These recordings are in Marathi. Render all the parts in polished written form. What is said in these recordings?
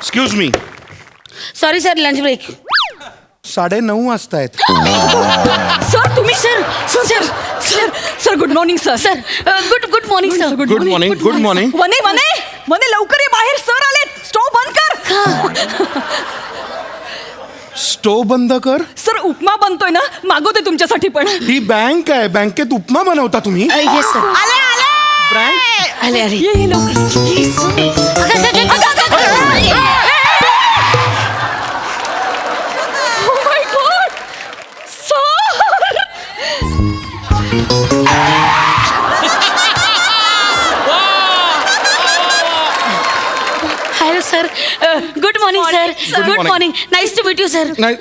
Excuse me. Sorry sir, lunch break. 9:30 वाजतायत. सर तुम्ही sir sir sir sir good morning sir. Sir good morning sir. Good morning. Good morning. मने मने मने लवकर ये, बाहेर सर आलेत. स्टोव बंद कर. स्टोव बंद कर. सर उपमा बनतोय ना, मागवते तुमच्यासाठी पण. ही बँक आहे, बँकेत उपमा बनवता तुम्ही? Yes sir. आले ब्रँड आले आले. ये लवकर. Oh my God! Sir hello sir. Good morning sir. Good good morning. Morning. Nice to meet you sir. नाही.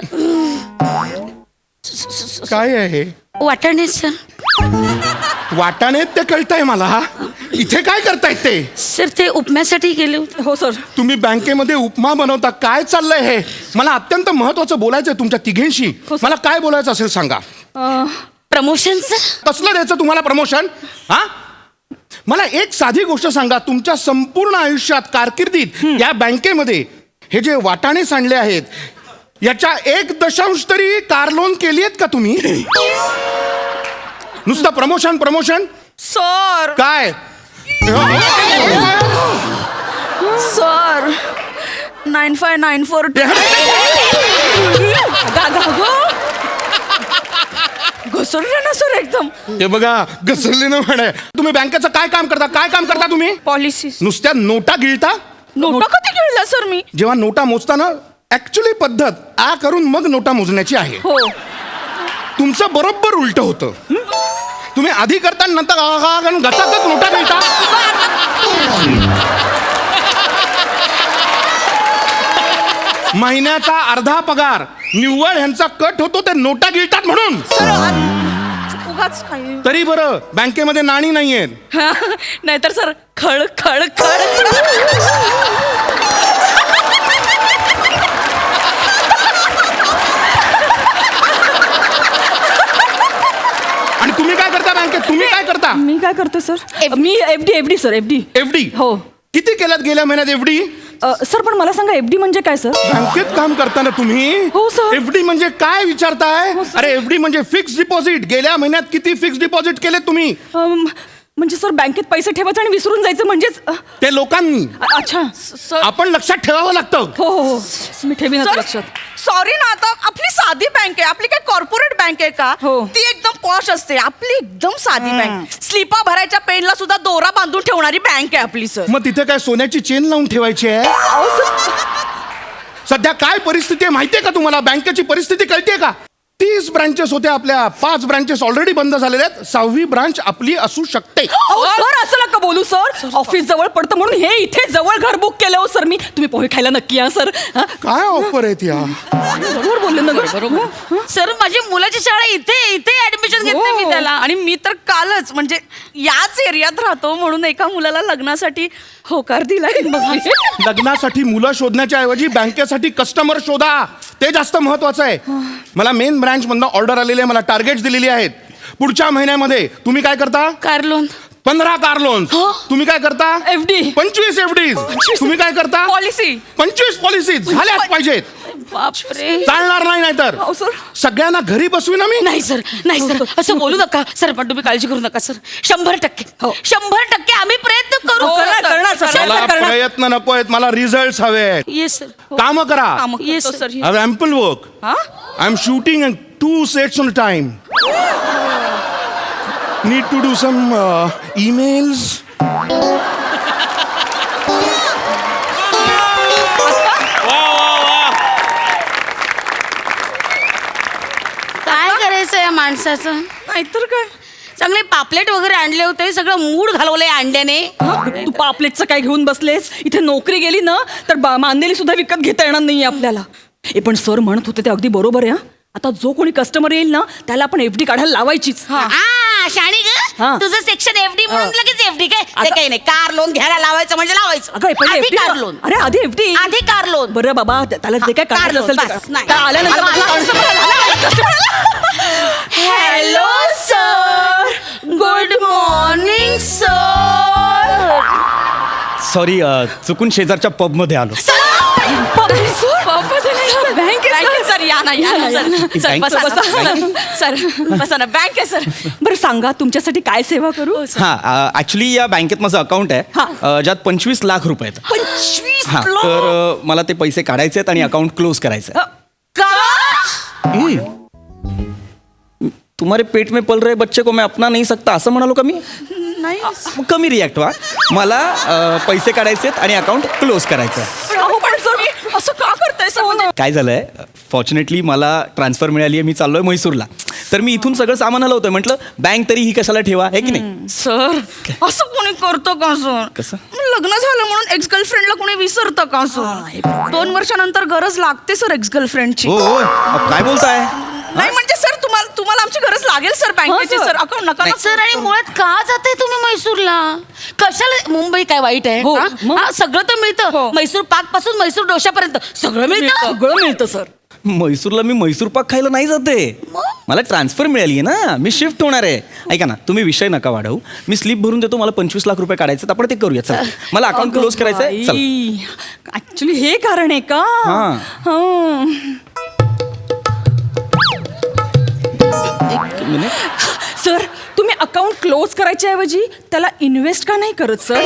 काय आहे? वाटाणे सर. वाटाणे ते कळतंय मला. इथे काय करतायत ते? सर ते उपम्यासाठी गेले होते. हो सर. तुम्ही बँकेमध्ये उपमा बनवता. काय चाललंय हे? मला अत्यंत महत्वाचं बोलायचंय तुमच्या तिघींशी. हो, सर. मला काय बोलायचं असेल सांगा. Promotion sir. कसलं द्यायचं तुम्हाला प्रमोशन? हा, मला एक साधी गोष्ट सांगा. तुमच्या संपूर्ण आयुष्यात, कारकिर्दीत या बँकेमध्ये हे जे वाटाणे सांडले आहेत, याच्या 1 तरी कार लोन केली आहेत का तुम्ही? नुसतं प्रमोशन प्रमोशन. सर काय? सर 9594 घसरले ना सर एकदम. हे बघा, घसरले ना म्हणे. तुम्ही बँकेचं काय काम करता? काय काम करता तुम्ही? पॉलिसी. नुसत्या नोटा गिळता? नोटा कधी खेळला सर मी? जेव्हा नोटा मोजताना ऍक्च्युली पद्धत आ करून मग नोटा मोजण्याची आहे. हो. तुमचं बरोबर उलट होतं. तुम्ही आधी करता, नंतर गचातच नोटा गिळता. महिन्याचा अर्धा पगार निव्वळ ह्यांचा कट होतो ते नोटा गिळतात म्हणून. उगाच काही. तरी बरं बँकेमध्ये नाणी नाहीयेत. नाहीतर सर खळ खळ खळ. आणि तुम्ही काय करता बँकेत? तुम्ही काय करता? मी काय करते सर? मी एफडी सर. एफडी. एफडी. हो. किती केल्यात गेल्या महिन्यात एफडी? सर पण मला सांगा एफडी म्हणजे काय सर? बँकेत काम करताना तुम्ही हो, सर. एफडी म्हणजे काय विचारताय? हो, सर. अरे एफडी म्हणजे फिक्स डिपॉझिट. गेल्या महिन्यात किती फिक्स डिपॉझिट केले तुम्ही? म्हणजे सर बँकेत पैसे ठेवायचे आणि विसरून जायचं म्हणजेच ते लोकांनी. अच्छा सर. आपण लक्षात ठेवावं लागतं. हो हो हो. मी ठेवीन आता लक्षात. सॉरी ना, आता आपली साधी बँक आहे. आपली काय कॉर्पोरेट बँक आहे का? हो. ती एकदम पॉश असते. आपली एकदम साधी बँक. स्लिपा भरायच्या पेनला सुद्धा दोरा बांधून ठेवणारी बँक आहे आपली सर. मग तिथे काय सोन्याची चेन लावून ठेवायची आहे? अहो, सर. सध्या काय परिस्थिती आहे माहितीये का तुम्हाला? बँकेची परिस्थिती कळतेय का? 30 ब्रांचेस होत्या आपल्या. 5 ब्रांचेस ऑलरेडी बंद झालेल्या आहेत. 6वी ब्रांच आपली असू शकते. अहो, सर असं नका बोलू सर. ऑफिस जवळ पडतं म्हणून हे इथे जवळ घर बुक केलं हो सर मी. तुम्ही पोहे खायला नक्की या सर. काय ऑफर आहेत या? बरोबर बोलले ना बरोबर. सर माझी मुलाची शाळा इथे ऍडमिशन घेतली मी त्याला. आणि मी तर कालच म्हणजे याच एरियात राहतो म्हणून एका मुलाला लग्नासाठी होकार दिलाय. लग्नासाठी मुलं शोधण्याच्या ऐवजी बँकेसाठी कस्टमर शोधा. ते जास्त महत्वाचं आहे. मला मेन ब्रांच मधनं ऑर्डर आलेली आहे. मला टार्गेट दिलेली आहेत. पुढच्या महिन्यामध्ये तुम्ही काय करता? Car loan. 15 car loan. तुम्ही काय करता? एफडी. 25 एफडी. तुम्ही काय करता? पॉलिसी. 25 पॉलिसी झाल्याच पाहिजेत. बापरे. चालणार नाही नाहीतर अहो, सर. सगळ्यांना घरी बसवी ना मी. नाही सर, नाही सर, असं बोलू नका सर. पण तुम्ही काळजी करू नका सर. 100% हो. 100% आम्ही प्रयत्न करू. हो, करणार, सर. मला प्रयत्न नको आहेत. मला रिझल्ट हवे आहेत. Yes sir. काम करा. Yes, करतो sir. Sir. I have ample work. I am shooting in 2 sets on a time. Need to do some emails. काय करायचं या माणसाचं? नाहीतर काय. चांगले पापलेट वगैरे आणले होते. सगळं मूड घालवलंय अंड्याने. तू पापलेटचं काय घेऊन बसलेस? इथे नोकरी गेली ना तर मांदेली सुद्धा विकत घेता येणार नाही आपल्याला. हे पण सर म्हणत होते ते अगदी बरोबर आहे. आता जो कोणी कस्टमर येईल ना त्याला आपण एफडी काढायला लावायचीच. शाणी हा. ग तुझं सेक्शन एफडी म्हणून हा. लगेच एफडी काय ते आता- काही नाही. कार लोन घ्यायला लावायचं म्हणजे लावायचं. अगं, पहिले आधी FD कार लोन. अरे आधी एफडी. आधी कार लोन. बरं बाबा त्याला जे काय कार करायचं लोन, असेल ते बस, कर. नाही. त्या आल्यानंतर hello sir. Good morning sir. Sorry चुकून शेजारच्या पबमध्ये आलो. सर बँक सर या ना सर बसा सर बसा ना बँक आहे सर. बरं सांगा तुमच्यासाठी काय सेवा करू? हा ऍक्च्युली या बँकेत माझं अकाउंट आहे ज्यात 25 लाख रुपये आहेत. 25 हा तर मला ते पैसे काढायचे आहेत आणि अकाउंट क्लोज करायचं आहे. का? तुम्हारे पेट में पल रहे बच्चे को मैं अपना नहीं सकता असं म्हणालो का मी? नाही मग कमी रिॲक्ट व्हा. मला पैसे काढायचे आहेत आणि अकाउंट क्लोज करायचं आहे. अहो, पण सर असं का करताय सर म्हणजे? काय झालंय फॉर्च्युनेटली मला ट्रान्सफर मिळाली आहे. मी चाललोय म्हैसूरला. तर मी इथून सगळं सामान आलं होतं. म्हटलं बँक तरी ही कशाला ठेवा आहे की नाही. सर असं कोणी करतो का सर? कसं? लग्न झालं म्हणून एक्स गर्लफ्रेंडला कोणी विसरतं का सर? 2 वर्षानंतर गरज लागते सर एक्स गर्लफ्रेंडची. हो काय बोलताय? नाही म्हणजे सर तुम्हाला आमची गरज लागेल सर बँकेची सर. सर अकाउंट नका ना. सर आणि मुळात का जाते तुम्ही म्हैसूरला? कशाला? मुंबई काय वाईट आहे? हो, हा? मग? हा, सगळं तर मिळतं. हो. म्हैसूर पाक पासून म्हैसूर डोशापर्यंत सगळं मिळतं. सगळं मिळतं सर. म्हैसूरला मी म्हैसूर पाक खायला नाही जाते. मला ट्रान्सफर मिळाली आहे ना. मी शिफ्ट होणार आहे. ऐका ना तुम्ही विषय नका वाढवू. मी स्लिप भरून देतो. मला 25 लाख रुपये काढायचे आहेत. आपण ते करूया. चला मला अकाउंट क्लोज करायचं आहे. चल. ऍक्च्युली हे कारण आहे का? हा. हं. सर तुम्ही अकाउंट क्लोज करायच्या ऐवजी त्याला इन्व्हेस्ट का नाही करत सर?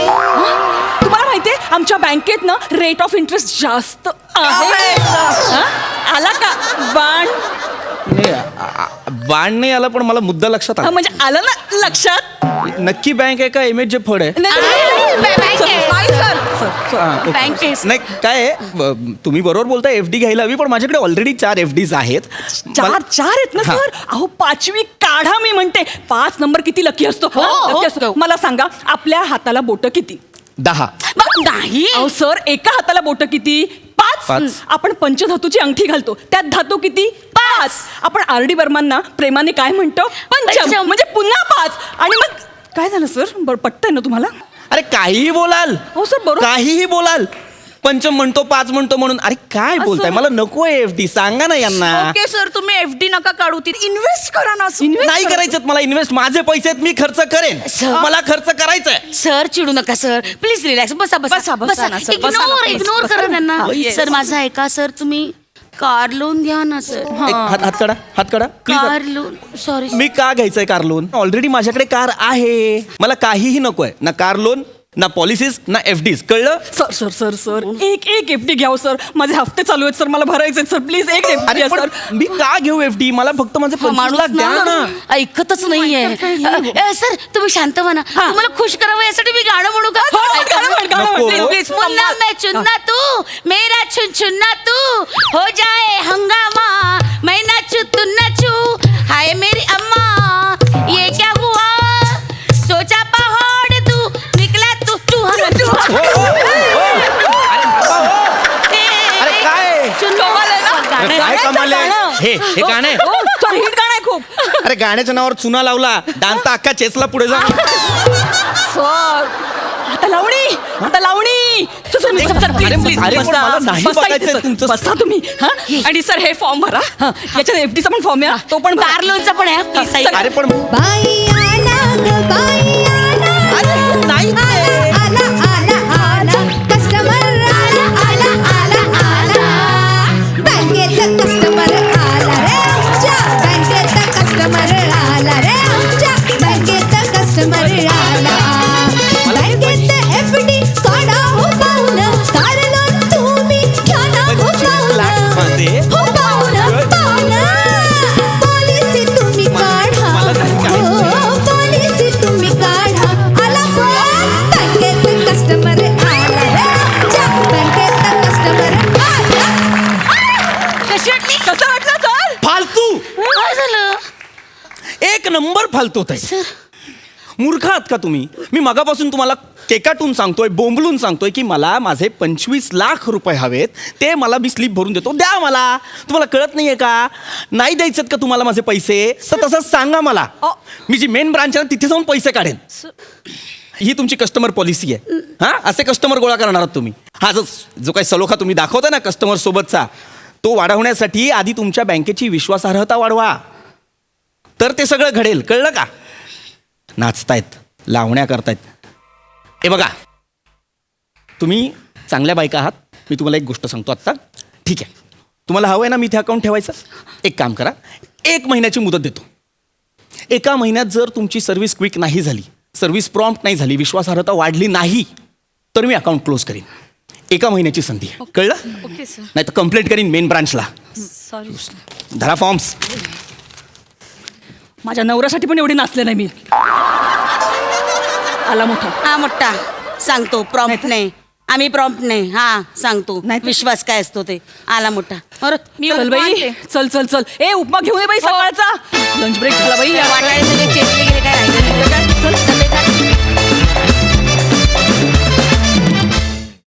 तुम्हाला माहितीये आमच्या बँकेत ना रेट ऑफ इंटरेस्ट जास्त आहे. हं? आला का बाण? बाण नाही आला पण मला मुद्दा लक्षात आला. म्हणजे आलं ना लक्षात? नक्की बँक आहे का MH फड आहे? नाही, बँक आहे. नाही, सर. हा, ओके. बँक आहे. नाही काय आहे, तुम्ही बरोबर बोलताय FD घ्यायला हवी पण माझ्याकडे ऑलरेडी 4 FDs आहेत. चार आहेत ना हा. सर? अहो 5वी काढा मी म्हणते. 5 नंबर किती लकी असतो? हो, लकी असतो. हो. मला सांगा आपल्या हाताला बोट किती? 10. नाही. अहो सर एका हाताला बोट किती? 5. पाच. आपण पंचधातूची अंगठी घालतो त्यात धातू किती? 5. आपण RD बर्मनना प्रेमाने काय म्हणतो? पंचम. पंचम. म्हणजे पुन्हा 5. आणि मग काय झालं सर? बरं पटतंय ना तुम्हाला? अरे काहीही बोलाल. हो सर बरोबर. काहीही बोलाल. पंचम म्हणतो 5 म्हणतो म्हणून. अरे काय बोलताय? मला नको आहे FD. सांगा ना यांना. ओके सर तुम्ही FD नका काढू ती इन्व्हेस्ट करा ना सर. नाही करायचं मला इन्व्हेस्ट. माझे पैसे आहेत मी खर्च करेन. सर. मला खर्च करायचंय. सर चिडू नका सर. Please relax. बसा बसा, बसा बसा ना, सर. बसा ना, please. इग्नोर बसा करा ना. त्यांना. हा, yes. सर माझा ऐका सर तुम्ही कार लोन घ्या ना सर. एक हात काढा. हात काढा कार प्लीज. Loan sorry. मी का घ्यायचंय कार लोन? ऑलरेडी माझ्याकडे कार आहे. मला काहीही नकोय. ना कार लोन ना पॉलिसीज ना FDs. कळलं? सर सर सर सर एक FD घ्याव सर. माझे हफ्ते चालू आहेत सर. मला भरायचे सर. प्लीज एक FD अरे घ्या पण सर. मी का घेऊ FD? मला फक्त माझे 25 लाख द्या ना. ऐकतच नाहीये. सर तुम्ही शांत व्हा ना. तुम्हाला खुश करावं यासाठी मी गाणं म्हणू का? हो, ऐका गाणं ना. म्हण, गाणं नको. म्हण. Please, please. मुन्ना मैं चुन्ना तू मेरा चुन चुन्ना तू हो जाए हंगामा मैं नाचू तू नाचू हाय मेरी अम्मा ये क्या हुआ सोचा पहाड़ तू निकला तू चूहा अरे काय? कमाल आहे ना? गाणं काय गाणं, कमाल आहे? गाणं. हे गाणं आहे? हो, सर हिट गाणं आहे खूप. अरे गाण्याच्या नावावर चुना लावला. डान्स तर अख्खा चेसला पुढे जा. सर आता लावणी आता लावणी. सर, अरे, सर, please, अरे, please, अरे, पण बसा. मला नाही बसा बघायचंय इथे, सर. तुमचं. बसा तुम्ही हा आणि सर हे फॉर्म भरा हा याच्यात FDचा पण फॉर्म आहे तो पण भरा. कार लोनचा पण आहे प्लीज सर, अरे पण बाई आला ग बाई आला अरे, नाही ते. आला आला आला कस्टमर आला आला आला आला बँकेत कस्टमर आला रे आमच्या बँकेत कस्टमर आला रे आमच्या बँकेत कस्टमर आला बँकेत FD काढा हो पाहुण कार लोन तुम्ही घ्या ना हो 25 लाख पाहुण मध्ये हो पाहुण पाहुण पॉलिसी तुम्ही काढा मला नाही काढायचं. हो पॉलिसी तुम्ही काढा आला फोन बँकेत कस्टमर आला रे आमच्या बँकेत कस्टमर आला कशी वाटली? कसं वाटलं सर? फालतू. काय झालं? एक नंबर फालतू आहे. मूर्ख आहात का तुम्ही? मी मगापासून तुम्हाला केकाटून सांगतोय बोंबलून सांगतोय की मला माझे 25 लाख रुपये हवेत. ते मला मी स्लिप भरून देतो. द्या मला. तुम्हाला कळत नाहीये का? नाही द्यायचेत का तुम्हाला माझे पैसे? तर तसंच सांगा मला. मी जी मेन ब्रांच आहे ना, तिथे जाऊन पैसे काढेन. ही तुमची कस्टमर पॉलिसी आहे. हा असे कस्टमर गोळा करणार आहात तुम्ही. हा जो काही सलोखा तुम्ही दाखवता ना कस्टमर सोबतचा तो वाढवण्यासाठी आधी तुमच्या बँकेची विश्वासार्हता वाढवा. तर ते सगळं घडेल. कळलं का? नाचतायत लावण्या करतायत. हे बघा तुम्ही चांगल्या बायका आहात. मी तुम्हाला एक गोष्ट सांगतो आत्ता. ठीक आहे, तुम्हाला हवं आहे ना मी इथे अकाउंट ठेवायचं? एक काम करा, 1 महिन्याची मुदत देतो. 1 महिन्यात जर तुमची सर्व्हिस क्विक नाही झाली, सर्व्हिस प्रॉम्प्ट नाही झाली, विश्वासार्हता वाढली नाही, तर मी अकाउंट क्लोज करीन. 1 महिन्याची संधी आहे. कळलं? Okay sir. नाही तर कंप्लेंट करीन मेन ब्रांचला. सॉरी. धरा फॉर्म्स. माझ्या नवऱ्यासाठी पण एवढी नाचले नाही मी. आला मोठा. हा मोठा सांगतो प्रॉम्प्ट नाही, आम्ही प्रॉम्प्ट नाही. हा सांगतो नाही तर- विश्वास काय असतो ते. आला मोठा. बरं मी चल उपमा बाई, आणते. चल चल चल. ए उपमा घेऊन ये बाई सकाळचा. लंच ब्रेक झाला बाई. वाटाणे सगळे चेचले गेले, काय राहिलं नाही. चल.